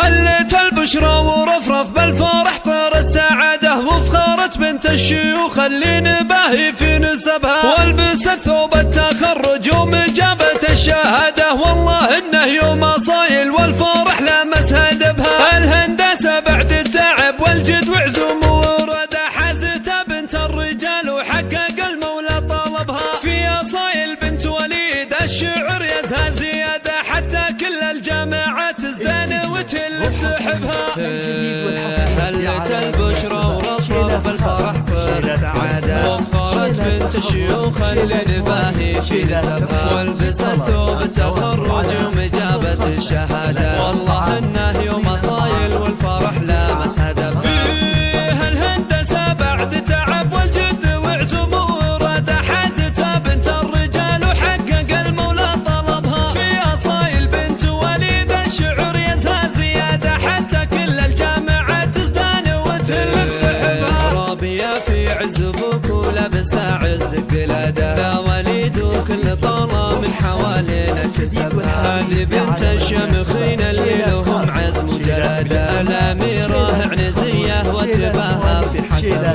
هلت البشرى ورفرف بالفرح طير السعادة، وفخرت بنت الشيوخ اللي نباهي في نسبها، والبست ثوب التخرج ومجابة الشهادة، والله انه يوم صايل والفرح لامس هدبها. الهندسة بعد التعب والجد وعزوم وردة، حازتها بنت الرجال وحقق المولى طلبها. في صايل بنت وليد الشعر يزهى زيادة، حتى كل الجامعات تزدان وتلف سحبها. هلت البشرى ورفرف بالفرح طير سعادة، وفخرت بنت الشيوخ اللي نباهي في نسبها، والبست ثوب التخرج ومجابة الشهادة، والله انه يوم صايل والفرح لامس هدفها. الهندسة بعد تعب والجد وعزوم ورادة، حازتها بنت الرجال وحقق المولى طلبها. في صايل بنت وليد الشعر يزهى زيادة، حتى كل الجامعات تزدان وتلف سحبها. رابية في عز ابوك ولابسة عز قلادة، يا وليد وكل طالة من حوالينا كسبها. هذه بنت الشمخين اللي لهم عزم وجلادة، الأميرة عنزية وتباهى في حسبها.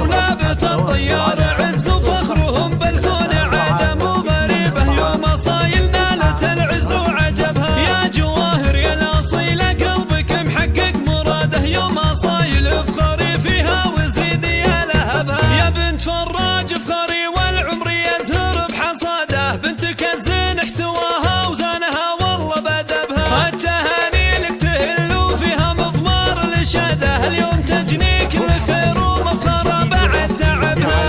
ونابت الطيار عز وفخرهم بالكون عادة، مو غريبة يوم صايل نالت العز وعجبها. يا جواهر يا الأصيلة قلبك محقق مراده، يوم صايل افخري فيها وزيدي يا لهبها. يا بنت فراج افخري والعمر يزهر بحصاده، بنتك الزين احتواها وزانها والله بدبها. التهاني لك تهل فيها مضمار الإشادة، اليوم تجنيك الخير ومفخرة بعد تعبها.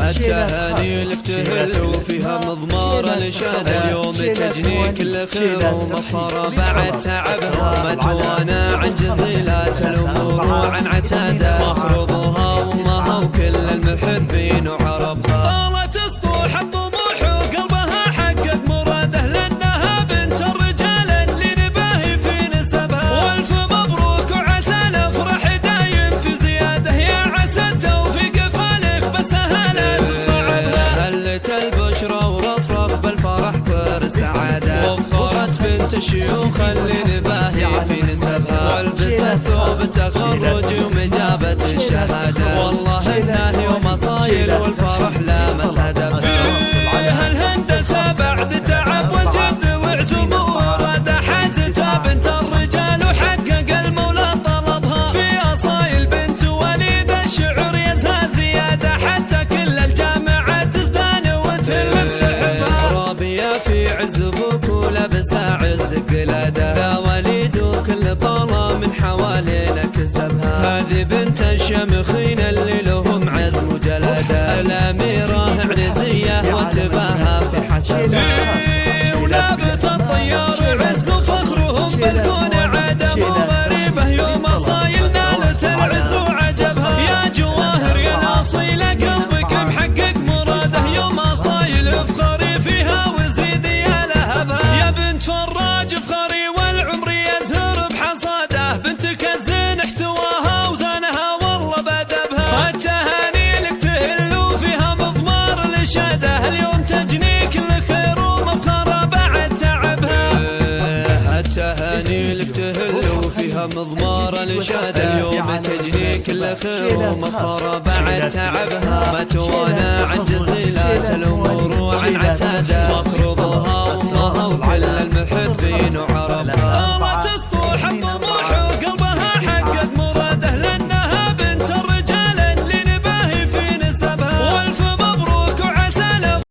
التهاني لك تهل وفيها مضمار الإشادة، اليوم تجنيك الخير ومفخرة بعد تعبها. ما توانى عن جزيلات الأمور وعن عتادة، فخر أبوها وأمها وكل المحبين وعربها. طالت سطوح الطموح وقلبها حقق مراده، لأنها بنت الرجال اللي نباهي في نسبها. والف مبروك وعسى الأفراح دايم في زيادة، يا عسى التوفيق فالك بس هلت وصعبها. هلت البشرى ورفرف بالفرح طير السعادة، وفخرت بنت الشيوخ اللي نباهي في نسبها، والبست ثوب التخرج ومجابة الشهادة، والله انه يوم صايل والفرح لامس هدفها. الهندسة بعد تعب والجد وعزوم ورادة، حازتها بنت الرجال وحقق المولى طلبها. في صايل بنت وليد الشعر يزهى زيادة، حتى كل الجامعات تزدان وتلف سحبها. رابية في عز ابوك ولابسة عز قلادة، يا وليد وكل طالة من حوالينا كسبها. هذه بنت الشمخين اللي لهم عزم وجلادة، الأميرة عنزية وتباهى في حسبها. ونابت الطيار عز وفخرهم بالكون عادة، مو غريبة يوم صايل نالت العز وعجبها. يا جواهر يا الأصيلة قلبك محقق مراده، يوم صايل افخري فيها وزيدي يا لهبها. يا بنت فراج افخري والعمر يزهر بحصاده، بنتك الزين احتواها وزانها والله بدبها. التهاني لك تهل فيها مضمار الإشادة، اليوم تجنيك الخير ومفخرة بعد تعبها. التهاني لك تهل وفيها مضمار الإشادة، اليوم تجنيك الخير ومفخرة بعد تعبها. ما توانى عن جزيلات الأمور وعن عتادة، فخر أبوها وأمها وكل المحبين وعربها.